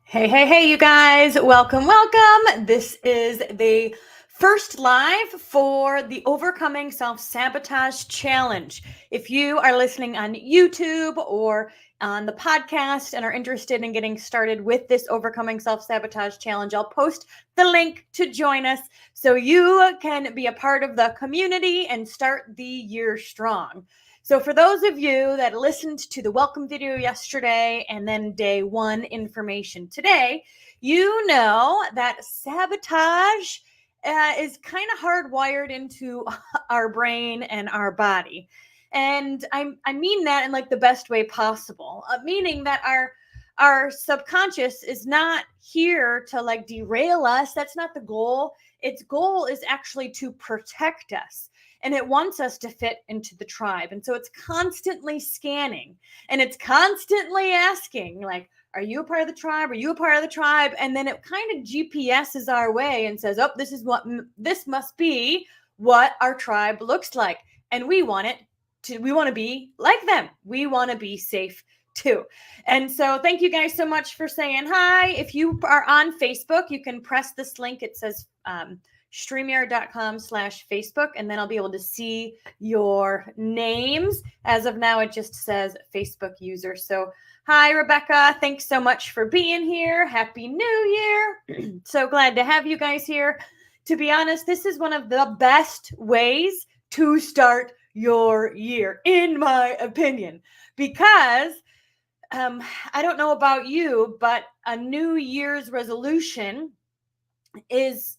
Hey, you guys. Welcome. This is the first live for the Overcoming Self-Sabotage Challenge. If you are listening on YouTube or on the podcast and are interested in getting started with this Overcoming Self-Sabotage Challenge, I'll post the link to join us so you can be a part of the community and start the year strong. So for those of you that listened to the welcome video yesterday and then day one information today, you know that sabotage is kind of hardwired into our brain and our body. And I mean that in like the best way possible, meaning that our subconscious is not here to like derail us. That's not the goal. Its goal is actually to protect us. And it wants us to fit into the tribe. And so it's constantly scanning and it's constantly asking, like, are you a part of the tribe? Are you a part of the tribe? And then it kind of GPSs our way and says, oh, this must be what our tribe looks like. And we want to be like them. We want to be safe too. And so thank you guys so much for saying hi. If you are on Facebook, you can press this link. It says, StreamYard.com/Facebook, and then I'll be able to see your names. As of now, it just says Facebook user. So hi, Rebecca. Thanks so much for being here. Happy New Year. So glad to have you guys here. To be honest, this is one of the best ways to start your year, in my opinion, because I don't know about you, but a New Year's resolution is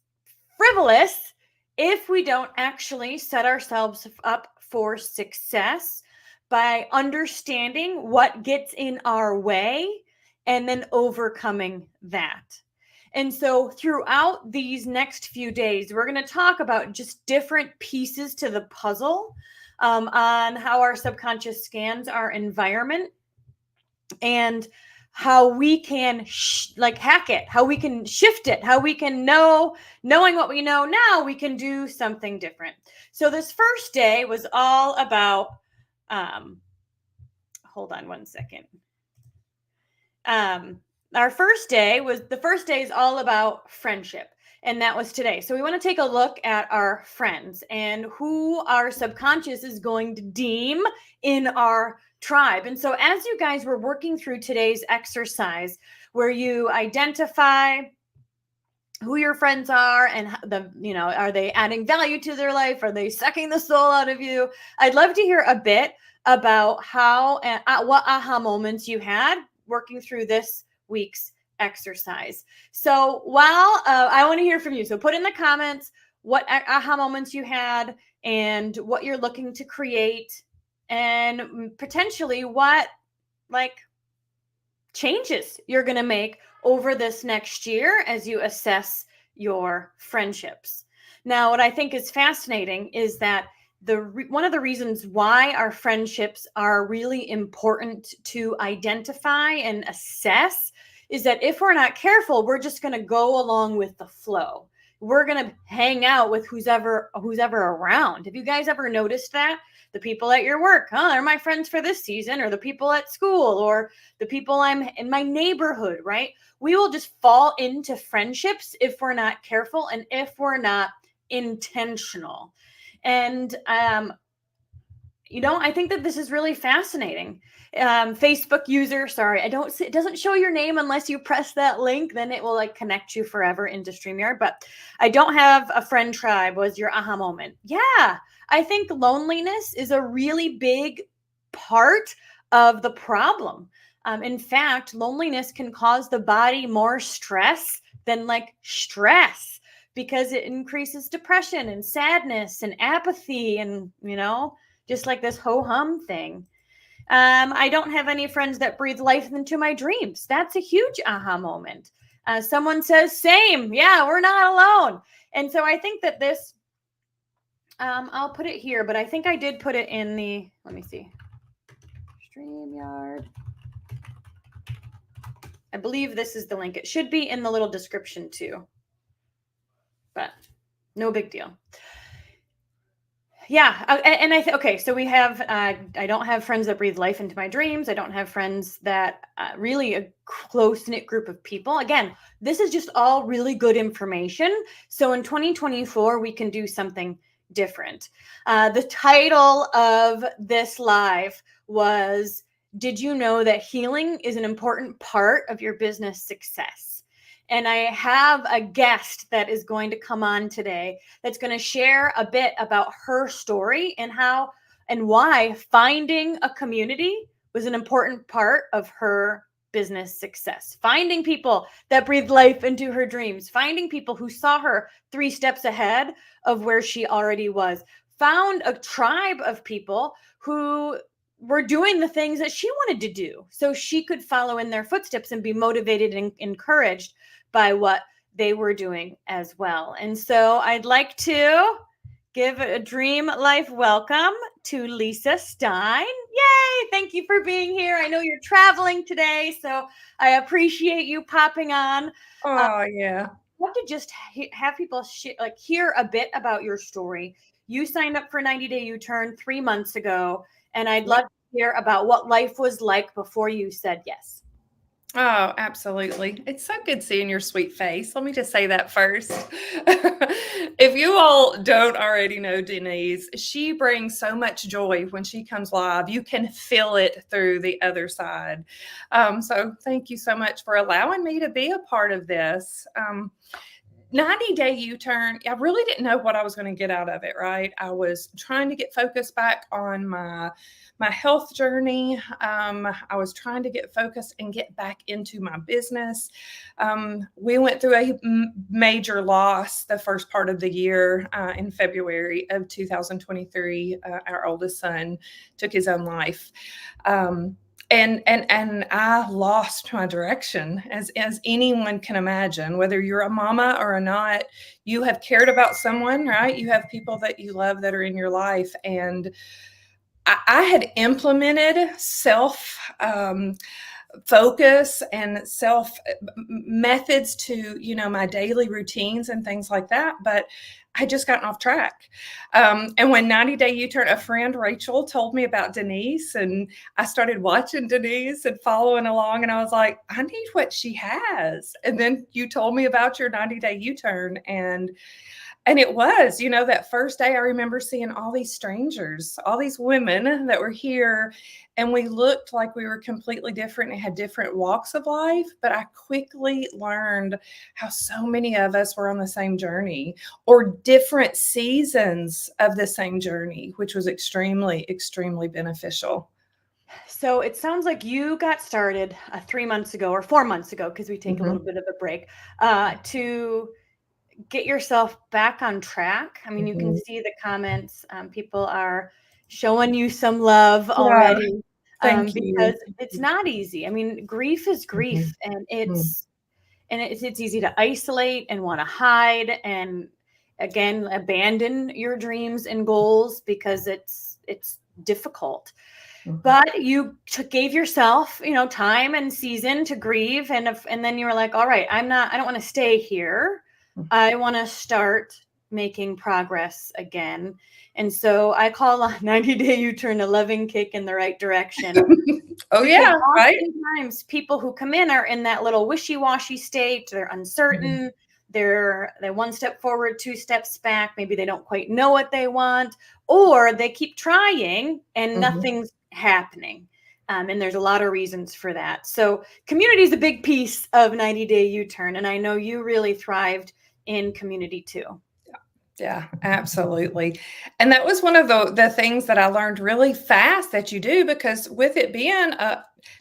frivolous if we don't actually set ourselves up for success by understanding what gets in our way and then overcoming that. And so throughout these next few days, we're going to talk about just different pieces to the puzzle on how our subconscious scans our environment and how we can hack it, how we can shift it, how we can knowing what we know now, we can do something different. So this first day was all about, hold on one second. The first day is all about friendship. And that was today. So we want to take a look at our friends and who our subconscious is going to deem in our tribe. And so as you guys were working through today's exercise where you identify who your friends are and are they adding value to their life? Are they sucking the soul out of you? I'd love to hear a bit about how and what aha moments you had working through this week's exercise. So while I want to hear from you, so put in the comments what aha moments you had and what you're looking to create and potentially what changes you're going to make over this next year as you assess your friendships. Now, what I think is fascinating is that one of the reasons why our friendships are really important to identify and assess is that if we're not careful, we're just going to go along with the flow. We're going to hang out with who's ever around. Have you guys ever noticed that? The people at your work, they're my friends for this season, or the people at school, or the people I'm in my neighborhood, right? We will just fall into friendships if we're not careful and if we're not intentional. And, I think that this is really fascinating. Facebook user, sorry, it doesn't show your name unless you press that link, then it will connect you forever into StreamYard. But I don't have a friend tribe was your aha moment. Yeah, I think loneliness is a really big part of the problem. In fact, loneliness can cause the body more stress than stress because it increases depression and sadness and apathy and, just like this ho-hum thing. I don't have any friends that breathe life into my dreams. That's a huge aha moment. Someone says, same. Yeah, we're not alone. And so I think that this, I'll put it here, but I think I did put it in the, let me see, StreamYard. I believe this is the link. It should be in the little description too, but no big deal. Yeah. And okay. So we have, I don't have friends that breathe life into my dreams. I don't have friends that really a close knit group of people. Again, this is just all really good information. So in 2024, we can do something different. The title of this live was, Did you know that healing is an important part of your business success? And I have a guest that is going to come on today that's going to share a bit about her story and how and why finding a community was an important part of her business success. Finding people that breathed life into her dreams, finding people who saw her 3 steps ahead of where she already was, found a tribe of people who were doing the things that she wanted to do so she could follow in their footsteps and be motivated and encouraged by what they were doing as well. And so I'd like to give a dream life welcome to Lisa Stein. Yay! Thank you for being here. I know you're traveling today, so I appreciate you popping on. Oh, yeah. I'd love to just have people hear a bit about your story. You signed up for 90 Day U-Turn 3 months ago, and I'd love to hear about what life was like before you said yes. Oh, absolutely. It's so good seeing your sweet face. Let me just say that first. If you all don't already know Denise, she brings so much joy when she comes live. You can feel it through the other side. So thank you so much for allowing me to be a part of this. 90 Day U-Turn, I really didn't know what I was going to get out of it, right? I was trying to get focused back on my health journey. I was trying to get focused and get back into my business. We went through a major loss the first part of the year in February of 2023. Our oldest son took his own life. And I lost my direction, as anyone can imagine. Whether you're a mama or not, you have cared about someone, right? You have people that you love that are in your life, and I had implemented self focus and self methods to, my daily routines and things like that, but I had just gotten off track. And when 90 Day U-Turn, a friend, Rachel, told me about Denise, and I started watching Denise and following along, and I was like, I need what she has. And then you told me about your 90 Day U-Turn, and it was, that first day I remember seeing all these strangers, all these women that were here, and we looked like we were completely different and had different walks of life. But I quickly learned how so many of us were on the same journey or different seasons of the same journey, which was extremely, extremely beneficial. So it sounds like you got started 3 months ago or 4 months ago, because we take a little bit of a break, to get yourself back on track. I mean, you can see the comments. People are showing you some love already, Thank because you. it's not easy. I mean, grief is grief, and it's easy to isolate and want to hide and again abandon your dreams and goals because it's difficult. But you gave yourself, time and season to grieve, and then you were like, all right, I don't want to stay here. I want to start making progress again. And so I call a 90 Day U-Turn a loving kick in the right direction. Oh, Because yeah, right? oftentimes people who come in are in that little wishy-washy state. They're uncertain. They're one step forward, 2 steps back. Maybe they don't quite know what they want, or they keep trying and nothing's happening. And there's a lot of reasons for that. So community is a big piece of 90 Day U-Turn. And I know you really thrived in community too. Yeah, absolutely. And that was one of the things that I learned really fast that you do, because with it being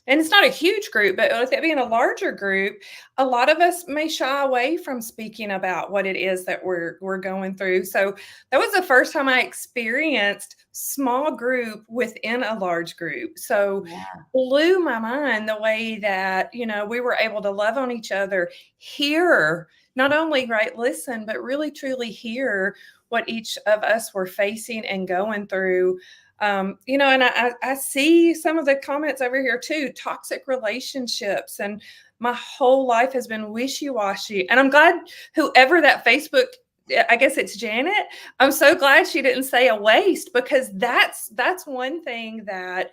and it's not a huge group, but with it being a larger group, a lot of us may shy away from speaking about what it is that we're going through. So that was the first time I experienced small group within a large group. So blew my mind the way that, we were able to love on each other, hear, not only listen, but really truly hear what each of us were facing and going through. And I see some of the comments over here too, toxic relationships, and my whole life has been wishy-washy. And I'm glad whoever that Facebook I guess it's Janet. I'm so glad she didn't say a waste, because that's one thing that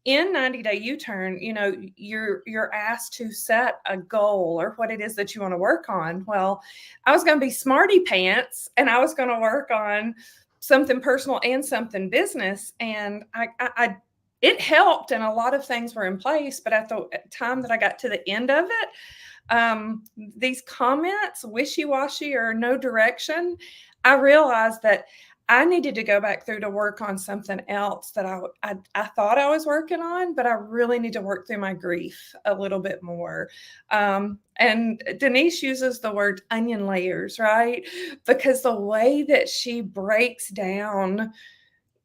in 90 Day U-Turn, you're asked to set a goal or what it is that you want to work on. Well, I was going to be smarty pants, and I was going to work on something personal and something business. And I it helped, and a lot of things were in place. But at the time that I got to the end of it, these comments, wishy-washy or no direction, I realized that I needed to go back through to work on something else that I thought I was working on, but I really need to work through my grief a little bit more. And Denise uses the word onion layers, right? Because the way that she breaks down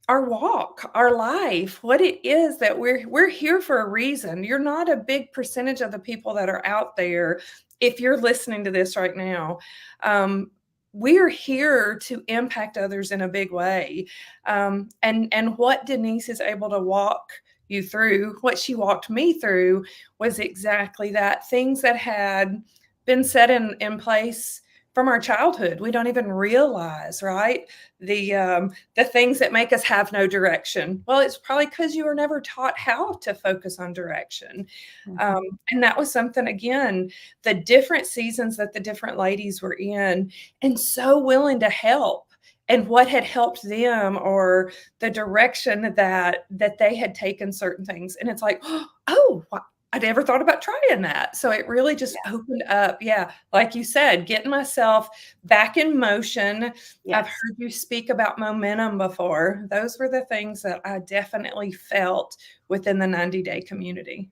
our walk, our life, what it is that we're here for a reason. You're not a big percentage of the people that are out there. If you're listening to this right now, we're here to impact others in a big way. And what Denise is able to walk you through, what she walked me through, was exactly that. Things that had been set in place from our childhood, we don't even realize, right? The things that make us have no direction. Well, it's probably because you were never taught how to focus on direction. And that was something, again, the different seasons that the different ladies were in, and so willing to help, and what had helped them, or the direction that they had taken certain things. And it's like, oh, I never thought about trying that. So it really just opened up. Yeah. Like you said, getting myself back in motion. Yes. I've heard you speak about momentum before. Those were the things that I definitely felt within the 90 Day community.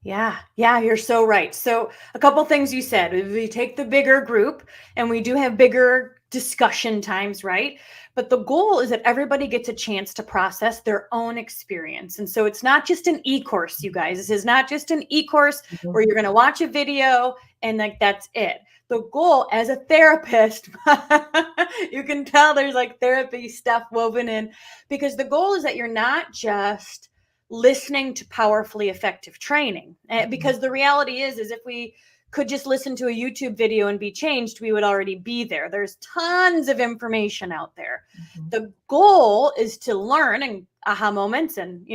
Yeah, you're so right. So a couple things you said. We take the bigger group, and we do have bigger discussion times, right? But the goal is that everybody gets a chance to process their own experience. And so it's not just an e-course, you guys. This is not just an e-course where you're going to watch a video and like that's it. The goal as a therapist, you can tell there's like therapy stuff woven in, because the goal is that you're not just listening to powerfully effective training. Because the reality is if we could just listen to a YouTube video and be changed, we would already be there. There's tons of information out there. The goal is to learn and aha moments and,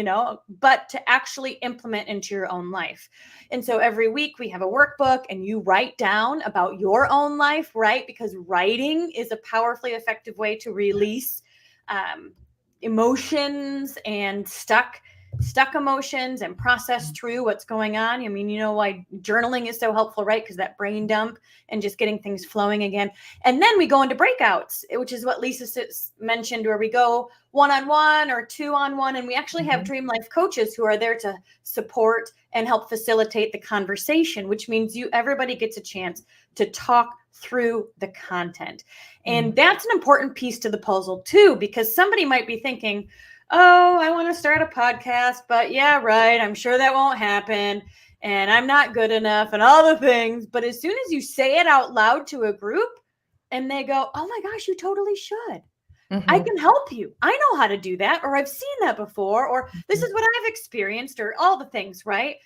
but to actually implement into your own life. And so every week we have a workbook, and you write down about your own life, right? Because writing is a powerfully effective way to release emotions and stuck emotions and process through what's going on. I mean, why journaling is so helpful, right? Because that brain dump and just getting things flowing again. And then we go into breakouts, which is what Lisa mentioned, where we go one-on-one or two-on-one. And we actually have Dream Life coaches who are there to support and help facilitate the conversation, which means everybody gets a chance to talk through the content. And that's an important piece to the puzzle too, because somebody might be thinking, oh, I want to start a podcast, but yeah, right, I'm sure that won't happen, and I'm not good enough, and all the things. But as soon as you say it out loud to a group, and they go, oh my gosh, you totally should. I can help you. I know how to do that, or I've seen that before, or this is what I've experienced, or all the things, right?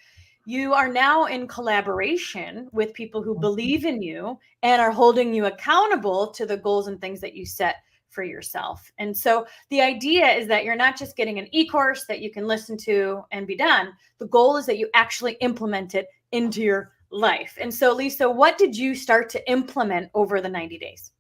You are now in collaboration with people who believe in you and are holding you accountable to the goals and things that you set for yourself. And so the idea is that you're not just getting an e-course that you can listen to and be done. The goal is that you actually implement it into your life. And so, Lisa, what did you start to implement over the 90 days?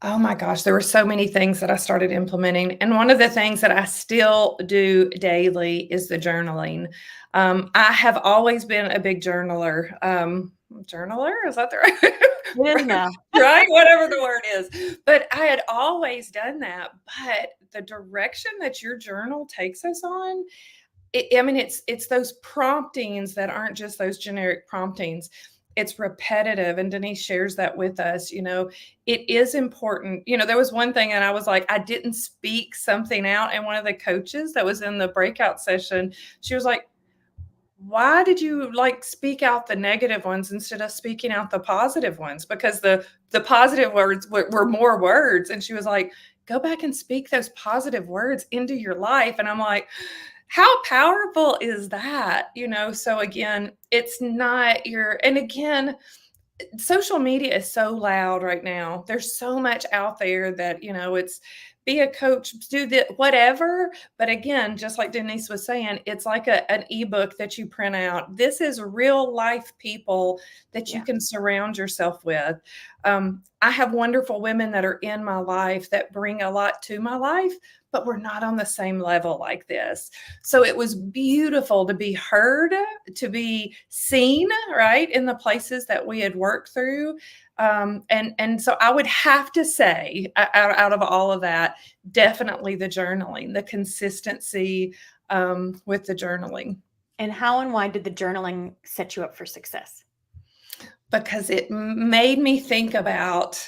Oh my gosh, there were so many things that I started implementing. And one of the things that I still do daily is the journaling. I have always been a big journaler. Journaler? Is that the right? It is now. Right? Whatever the word is. But I had always done that. But the direction that your journal takes us on, it's those promptings that aren't just those generic promptings. It's repetitive. And Denise shares that with us. It is important. There was one thing, and I was like, I didn't speak something out. And one of the coaches that was in the breakout session, she was like, why did you speak out the negative ones instead of speaking out the positive ones? Because the positive words were more words. And she was like, go back and speak those positive words into your life. And I'm like, how powerful is that? So again, it's not and again, social media is so loud right now. There's so much out there that, it's be a coach, do the whatever. But again, just like Denise was saying, it's like an ebook that you print out. This is real life people that you Yeah. can surround yourself with. I have wonderful women that are in my life that bring a lot to my life, but we're not on the same level like this. So it was beautiful to be heard, to be seen, right, in the places that we had worked through. And so I would have to say, out of all of that, definitely the journaling, the consistency with the journaling. And how and why did the journaling set you up for success? Because it made me think about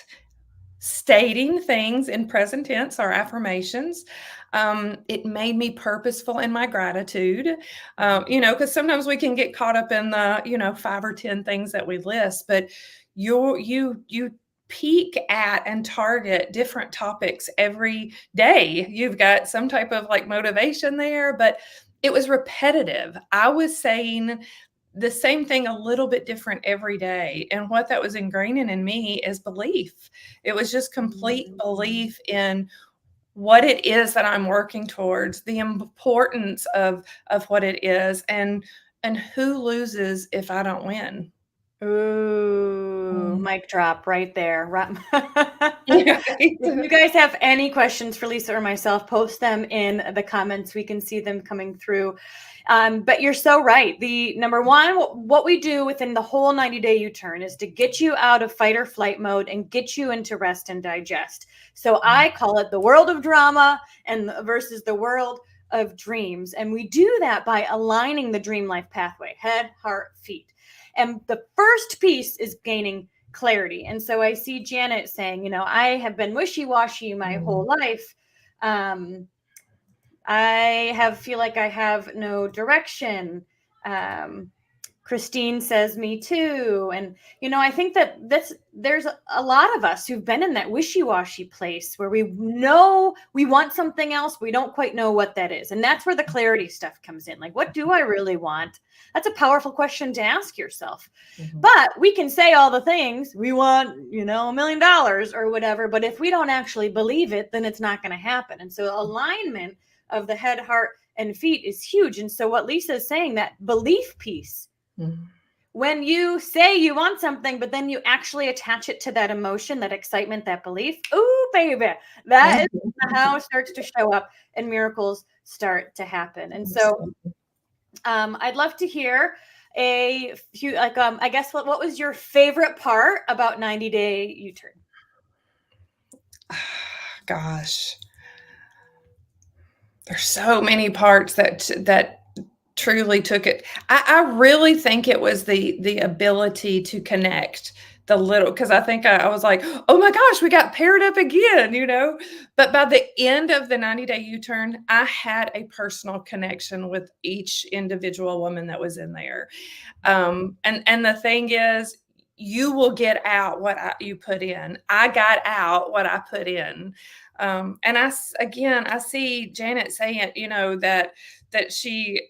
stating things in present tense or affirmations. It made me purposeful in my gratitude, because sometimes we can get caught up in the, 5 or 10 things that we list, but you peek at and target different topics every day. You've got some type of like motivation there, but it was repetitive. I was saying the same thing a little bit different every day. And what that was ingraining in me is belief. It was just complete belief in what it is that I'm working towards, the importance of what it is, and who loses if I don't win. Ooh, mic drop right there. Yeah. If you guys have any questions for Lisa or myself, post them in the comments. We can see them coming through. But you're so right. The number one, what we do within the whole 90-day U-turn is to get you out of fight or flight mode and get you into rest and digest. So I call it the world of drama and versus the world of dreams. And we do that by aligning the dream life pathway, head, heart, feet. And the first piece is gaining clarity. And so I see Janet saying, I have been wishy-washy my whole life. I feel like I have no direction. Christine says me too. And, I think that there's a lot of us who've been in that wishy-washy place where we know we want something else. We don't quite know what that is. And that's where the clarity stuff comes in. Like, what do I really want? That's a powerful question to ask yourself. But we can say all the things we want, $1 million or whatever. But if we don't actually believe it, then it's not going to happen. And so alignment of the head, heart, and feet is huge. And so what Lisa is saying, that belief piece, when you say you want something, but then you actually attach it to that emotion, that excitement, that belief, ooh, baby, that is how it starts to show up and miracles start to happen. And so I'd love to hear a few, I guess, what was your favorite part about 90-day U-turn? Gosh, there's so many parts that truly took it. I really think it was the ability to connect the little, because I think I was like, oh my gosh, we got paired up again, But by the end of the 90-day U-turn, I had a personal connection with each individual woman that was in there. And the thing is, you will get out what you put in. I got out what I put in. And I see Janet saying, that she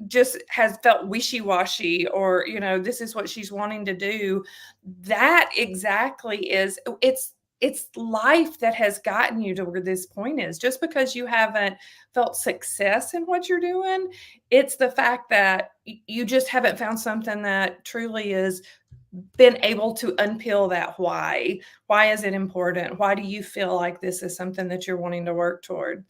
just has felt wishy-washy, or this is what she's wanting to do. That exactly it's life that has gotten you to where this point is. Just because you haven't felt success in what you're doing, it's the fact that you just haven't found something that truly is been able to unpeel that why is it important, why do you feel like this is something that you're wanting to work toward.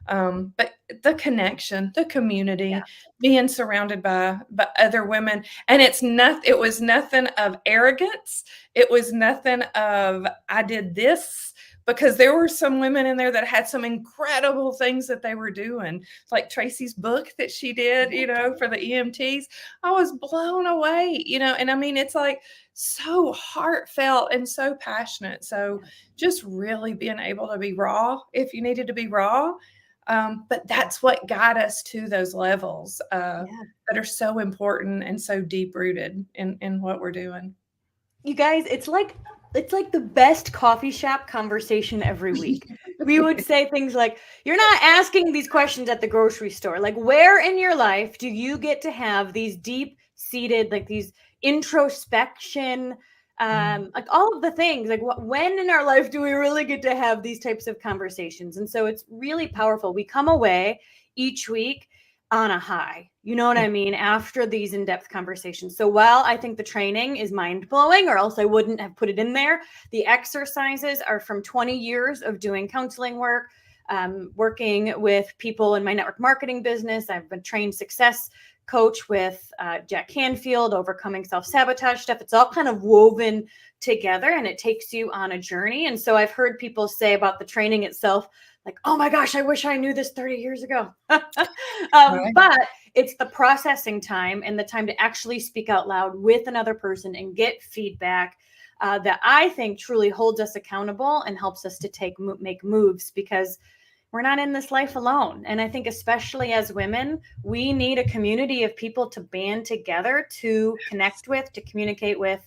But the connection, the community, being surrounded by other women. And it was nothing of arrogance. It was nothing of, I did this, because there were some women in there that had some incredible things that they were doing. Like Tracy's book that she did, for the EMTs. I was blown away, and I mean, it's like so heartfelt and so passionate. So just really being able to be raw if you needed to be raw. But that's what got us to those levels that are so important and so deep rooted in what we're doing. You guys, it's like the best coffee shop conversation every week. We would say things like, you're not asking these questions at the grocery store. Like, where in your life do you get to have these deep seated, like these introspection like all of the things, like when in our life do we really get to have these types of conversations? And so it's really powerful. We come away each week on a high, you know what I mean, after these in-depth conversations. So while I think the training is mind-blowing, or else I wouldn't have put it in there, the exercises are from 20 years of doing counseling work, working with people in my network marketing business. I've been trained success coach with Jack Canfield, overcoming self-sabotage stuff. It's all kind of woven together, and it takes you on a journey. And so I've heard people say about the training itself, like, oh my gosh, I wish I knew this 30 years ago. Right. But it's the processing time and the time to actually speak out loud with another person and get feedback that I think truly holds us accountable and helps us to make moves, because we're not in this life alone. And I think especially as women, we need a community of people to band together, to connect with, to communicate with.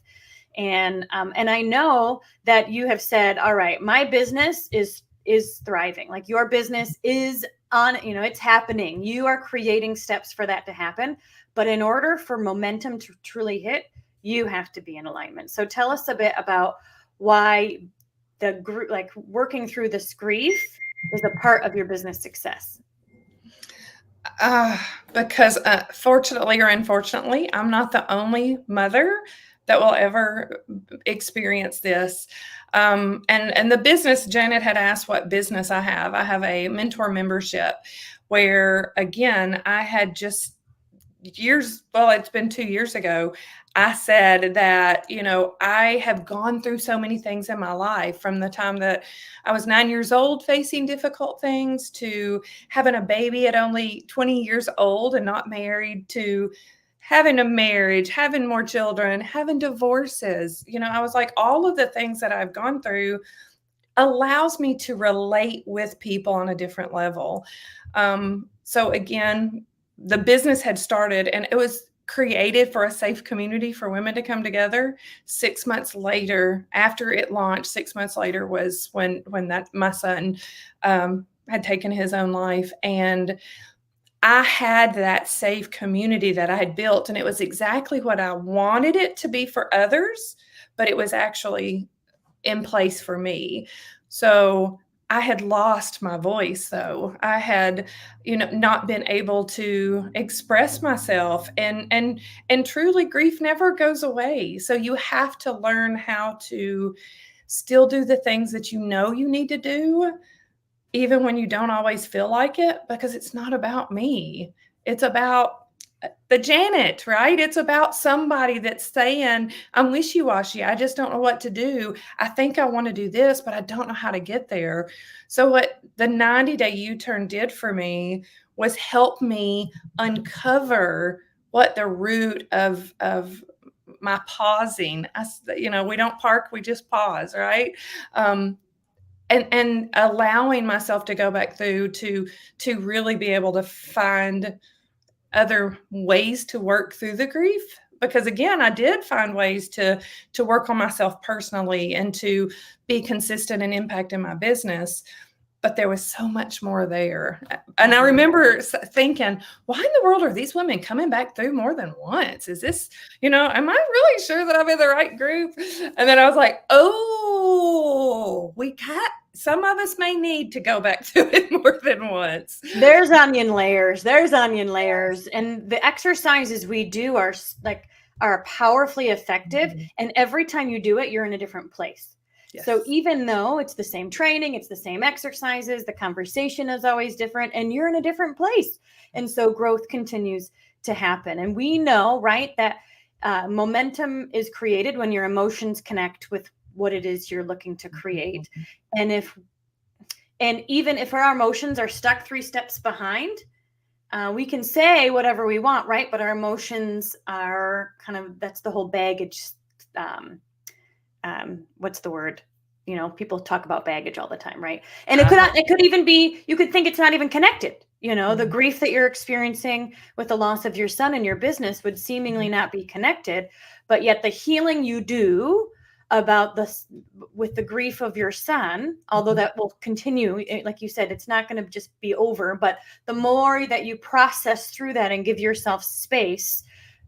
And I know that you have said, all right, my business is thriving. Like your business is on, it's happening. You are creating steps for that to happen. But in order for momentum to truly hit, you have to be in alignment. So tell us a bit about why the group, like working through this grief, is a part of your business success. Because fortunately or unfortunately, I'm not the only mother that will ever experience this. And the business, Janet had asked what business I have. I have a mentor membership where, again, I had just it's been 2 years ago, I said that, I have gone through so many things in my life, from the time that I was 9 years old facing difficult things, to having a baby at only 20 years old and not married, to having a marriage, having more children, having divorces. I was like, all of the things that I've gone through allows me to relate with people on a different level. So again, the business had started, and it was created for a safe community for women to come together. 6 months later, after it launched, 6 months later was when my son had taken his own life. And I had that safe community that I had built, and it was exactly what I wanted it to be for others, but it was actually in place for me. So I had lost my voice, though. I had, not been able to express myself, and truly, grief never goes away. So you have to learn how to still do the things that you need to do, even when you don't always feel like it, because it's not about me. It's about the Janet, right? It's about somebody that's saying, I'm wishy-washy. I just don't know what to do. I think I want to do this, but I don't know how to get there. So what the 90-day U-turn did for me was help me uncover what the root of my pausing. We don't park, we just pause, right? And allowing myself to go back through to really be able to find other ways to work through the grief. Because again, I did find ways to work on myself personally and to be consistent and impact in my business. But there was so much more there. And I remember thinking, why in the world are these women coming back through more than once? Is this, am I really sure that I'm in the right group? And then I was like, oh, some of us may need to go back through it more than once. There's onion layers. And the exercises we do are powerfully effective. And every time you do it, you're in a different place. Yes. So even though it's the same training, it's the same exercises, the conversation is always different, and you're in a different place. And so growth continues to happen. And we know, right, that momentum is created when your emotions connect with what it is you're looking to create. And even if our emotions are stuck 3 steps behind, we can say whatever we want, right? But our emotions are that's the whole baggage. What's the word? People talk about baggage all the time, right? And it could even be, you could think it's not even connected. The grief that you're experiencing with the loss of your son in your business would seemingly not be connected, but yet the healing you do with the grief of your son, although that will continue, like you said, it's not going to just be over, but the more that you process through that and give yourself space,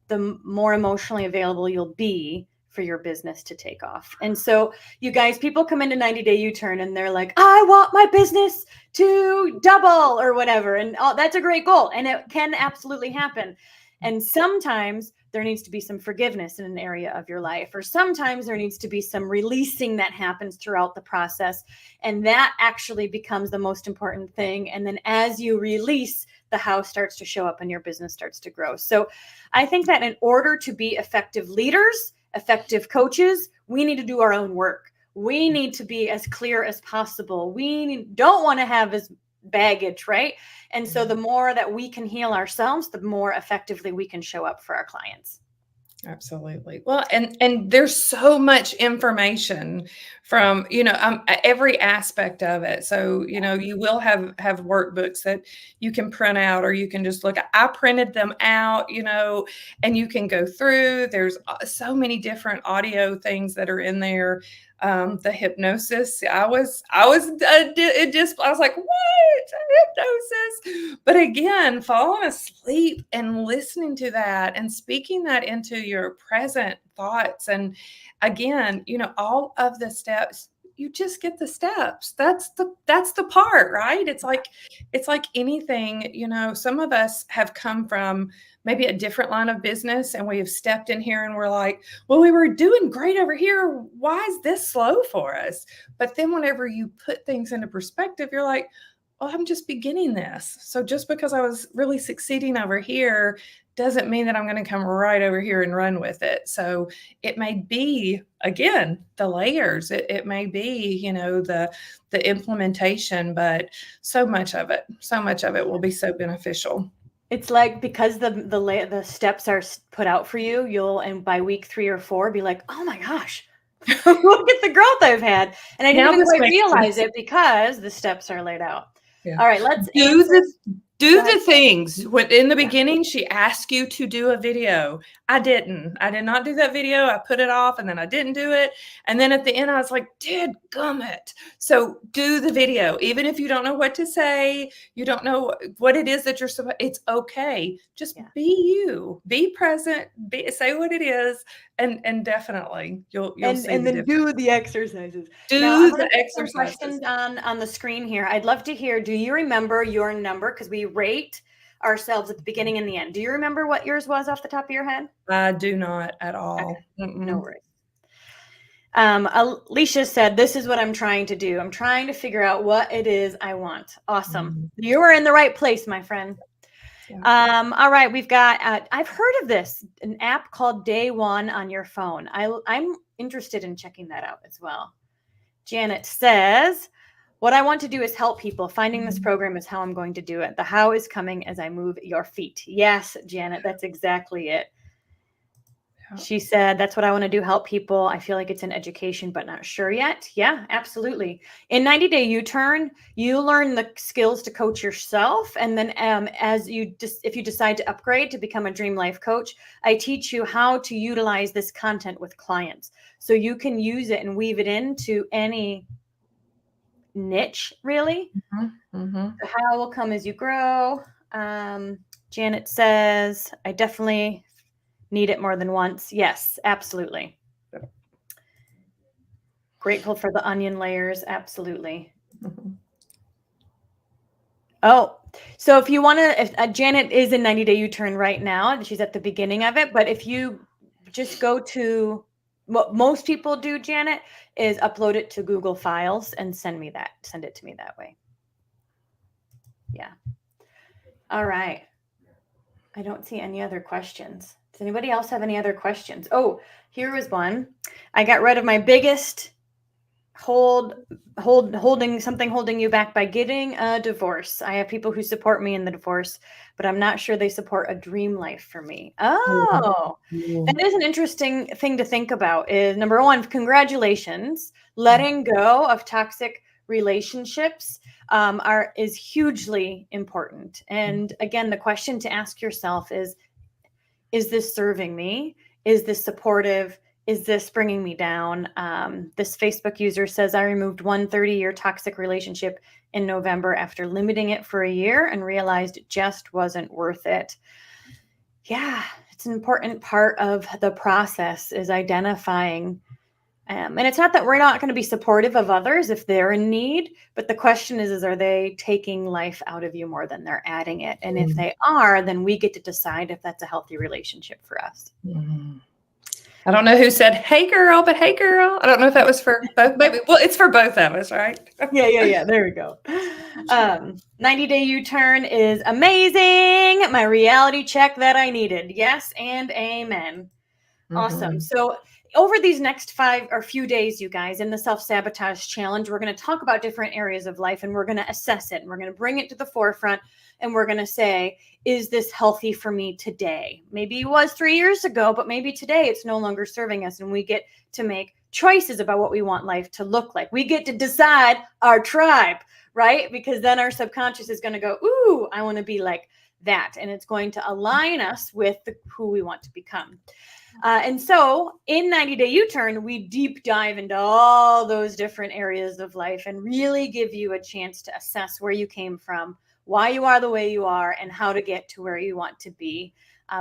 the more emotionally available you'll be for your business to take off. And so you guys, people come into 90-day U-turn and they're like, I want my business to double or whatever. And that's a great goal. And it can absolutely happen. And sometimes there needs to be some forgiveness in an area of your life, or sometimes there needs to be some releasing that happens throughout the process. And that actually becomes the most important thing. And then as you release, the how starts to show up and your business starts to grow. So I think that in order to be effective leaders, effective coaches, we need to do our own work. We need to be as clear as possible. We don't want to have as baggage, right? And so the more that we can heal ourselves, the more effectively we can show up for our clients. Absolutely. Well, and there's so much information from, every aspect of it. So, you will have workbooks that you can print out, or you can just look at. I printed them out, and you can go through. There's so many different audio things that are in there. The hypnosis. I was like, what? Hypnosis? But again, falling asleep and listening to that and speaking that into your present thoughts. And again, all of the steps, you just get the steps. That's the part, right? It's like anything, some of us have come from maybe a different line of business, and we have stepped in here and we're like, well, we were doing great over here. Why is this slow for us? But then whenever you put things into perspective, you're like, well, I'm just beginning this. So just because I was really succeeding over here doesn't mean that I'm going to come right over here and run with it. So it may be, again, the layers. It may be, the implementation, but so much of it will be so beneficial. It's like, because the steps are put out for you, and by week 3 or 4 be like, oh my gosh, look at the growth I've had. And I didn't even quite realize it because the steps are laid out. Yeah. All right, let's do the things. When in the beginning, she asked you to do a video. I did not do that video. I put it off, and then I didn't do it. And then at the end, I was like, dadgummit. So do the video. Even if you don't know what to say, you don't know what it is that you're supposed, it's okay. Just be you, be present, say what it is. And definitely you'll see and then do the exercises. Do the exercises. Questions on the screen here. I'd love to hear, do you remember your number? Because we rate ourselves at the beginning and the end. Do you remember what yours was off the top of your head? I do not at all. Okay. No worries. Alicia said, this is what I'm trying to do. I'm trying to figure out what it is I want. Awesome. You are in the right place, my friend. Yeah. All right. We've got, I've heard of this, an app called Day One on your phone. I'm interested in checking that out as well. Janet says, what I want to do is help people. Finding this program is how I'm going to do it. The how is coming as I move your feet. Yes, Janet, that's exactly it. She said, that's what I want to do, help people. I feel like it's in education, but not sure yet. Yeah, absolutely. In 90-day U-turn, you learn the skills to coach yourself. And then if you decide to upgrade to become a Dream Life coach, I teach you how to utilize this content with clients. So you can use it and weave it into any niche, really. The how will come as you grow. Janet says, I definitely need it more than once. Yes, absolutely. Grateful for the onion layers. Absolutely. Oh, so if you want to, Janet is in 90-day U-turn right now. She's at the beginning of it. But if you just go to what most people do, Janet, is upload it to Google Files and send it to me that way. Yeah. All right. I don't see any other questions. Does anybody else have any other questions? Oh, here was one. I got rid of my biggest holding you back by getting a divorce. I have people who support me in the divorce, but I'm not sure they support a dream life for me. Oh, that is an interesting thing to think about. Is number one, congratulations. Letting go of toxic relationships is hugely important. And again, the question to ask yourself is this serving me? Is this supportive? Is this bringing me down? This Facebook user says, I removed one 30-year toxic relationship in November after limiting it for a year and realized it just wasn't worth it. Yeah, It's an important part of the process is identifying. And it's not that we're not going to be supportive of others if they're in need, but the question is are they taking life out of you more than they're adding it? And if they are, then we get to decide if that's a healthy relationship for us. Mhm. I don't know who said, "Hey girl," but hey girl. I don't know if that was for both. Maybe. Well, it's for both of us, right? Yeah. There we go. 90-day U-turn is amazing. My reality check that I needed. Yes and amen. Awesome. So over these next few days, you guys, in the self-sabotage challenge, we're going to talk about different areas of life and we're going to assess it and we're going to bring it to the forefront and we're going to say, is this healthy for me today? Maybe it was 3 years ago, but maybe today it's no longer serving us and we get to make choices about what we want life to look like. We get to decide our tribe, right? Because then our subconscious is going to go, ooh, I want to be like that. And it's going to align us with who we want to become. And so in 90-day U-turn, we deep dive into all those different areas of life and really give you a chance to assess where you came from, why you are the way you are, and how to get to where you want to be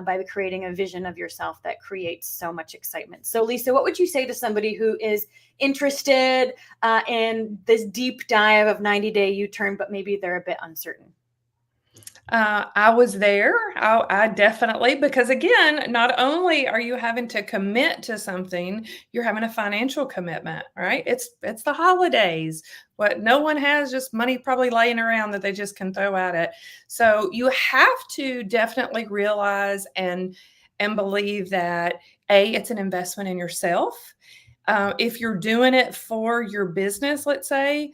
by creating a vision of yourself that creates so much excitement. So Lisa, what would you say to somebody who is interested in this deep dive of 90-day U-turn, but maybe they're a bit uncertain? I was there. I definitely, because again, not only are you having to commit to something, you're having a financial commitment, right? It's the holidays. What no one has just money probably laying around that they just can throw at it. So you have to definitely realize and believe that it's an investment in yourself. If you're doing it for your business, let's say,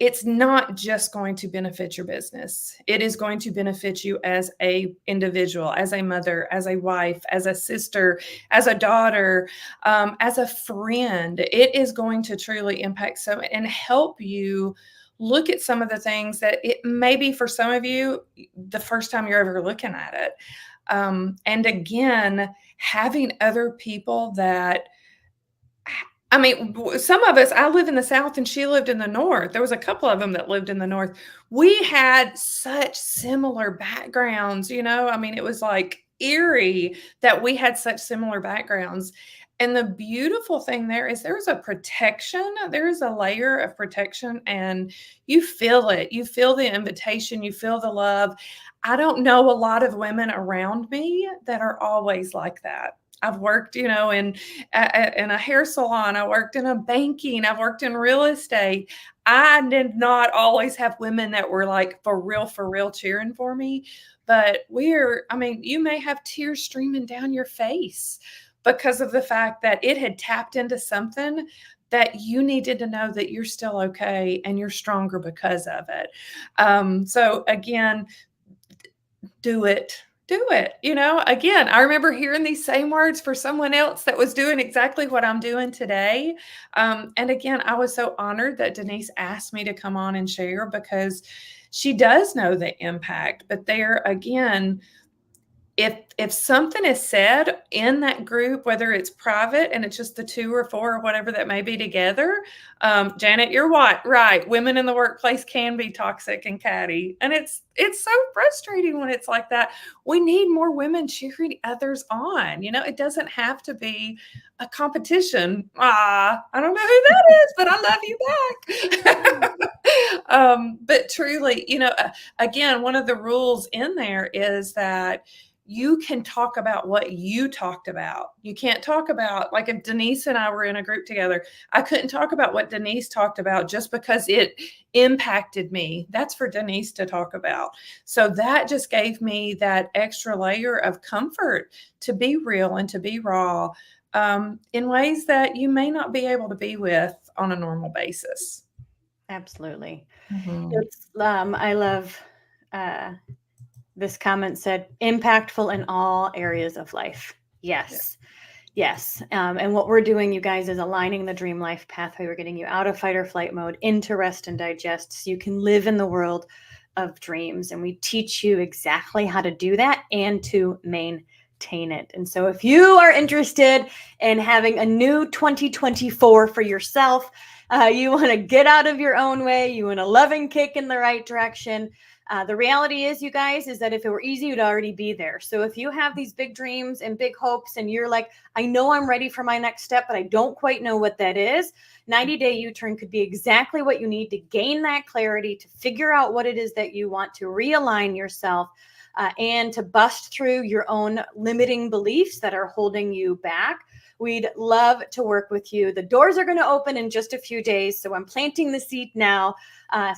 it's not just going to benefit your business. It is going to benefit you as a individual, as a mother, as a wife, as a sister, as a daughter, as a friend. It is going to truly impact and help you look at some of the things that it may be for some of you the first time you're ever looking at it. And again, having other people that some of us, I live in the South and she lived in the North. There was a couple of them that lived in the North. We had such similar backgrounds, it was like eerie that we had such similar backgrounds. And the beautiful thing there's a protection, there's a layer of protection and you feel it. You feel the invitation, you feel the love. I don't know a lot of women around me that are always like that. I've worked, in a hair salon. I worked in a banking. I've worked in real estate. I did not always have women that were like for real cheering for me. But you may have tears streaming down your face because of the fact that it had tapped into something that you needed to know that you're still okay and you're stronger because of it. So again, do it. Again, I remember hearing these same words for someone else that was doing exactly what I'm doing today. And again, I was so honored that Denise asked me to come on and share because she does know the impact. But there again, if something is said in that group, whether it's private and it's just the 2 or 4 or whatever that may be together, Janet, you're right. Women in the workplace can be toxic and catty. And it's so frustrating when it's like that. We need more women cheering others on. It doesn't have to be a competition. I don't know who that is, but I love you back. But truly, again, one of the rules in there is that you can talk about what you talked about. You can't talk about, like if Denise and I were in a group together, I couldn't talk about what Denise talked about just because it impacted me. That's for Denise to talk about. So that just gave me that extra layer of comfort to be real and to be raw in ways that you may not be able to be with on a normal basis. Absolutely. Mm-hmm. I love this comment said, impactful in all areas of life. Yes. And what we're doing, you guys, is aligning the dream life pathway. We're getting you out of fight or flight mode into rest and digest so you can live in the world of dreams. And we teach you exactly how to do that and to maintain it. And so if you are interested in having a new 2024 for yourself, you want to get out of your own way, you want a loving kick in the right direction, The reality is, you guys, is that if it were easy, you'd already be there. So if you have these big dreams and big hopes and you're like, I know I'm ready for my next step, but I don't quite know what that is, 90-day U-turn could be exactly what you need to gain that clarity, to figure out what it is that you want, to realign yourself, and to bust through your own limiting beliefs that are holding you back. We'd love to work with you. The doors are going to open in just a few days. So I'm planting the seed now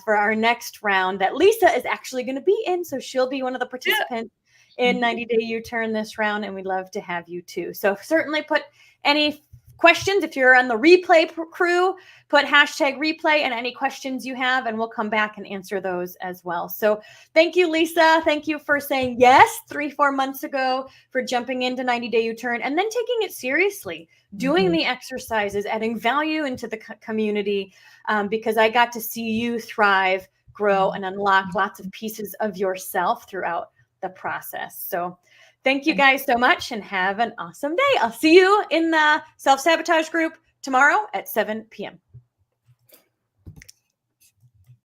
for our next round that Lisa is actually going to be in. So she'll be one of the participants in 90-day U-turn this round. And we'd love to have you too. So certainly put any questions. If you're on the replay crew, put #replay and any questions you have, and we'll come back and answer those as well. So thank you, Lisa. Thank you for saying yes 3-4 months ago, for jumping into 90-day U-turn and then taking it seriously, doing the exercises, adding value into the community, because I got to see you thrive, grow, and unlock lots of pieces of yourself throughout the process. So thank you guys so much and have an awesome day. I'll see you in the self-sabotage group tomorrow at 7 p.m.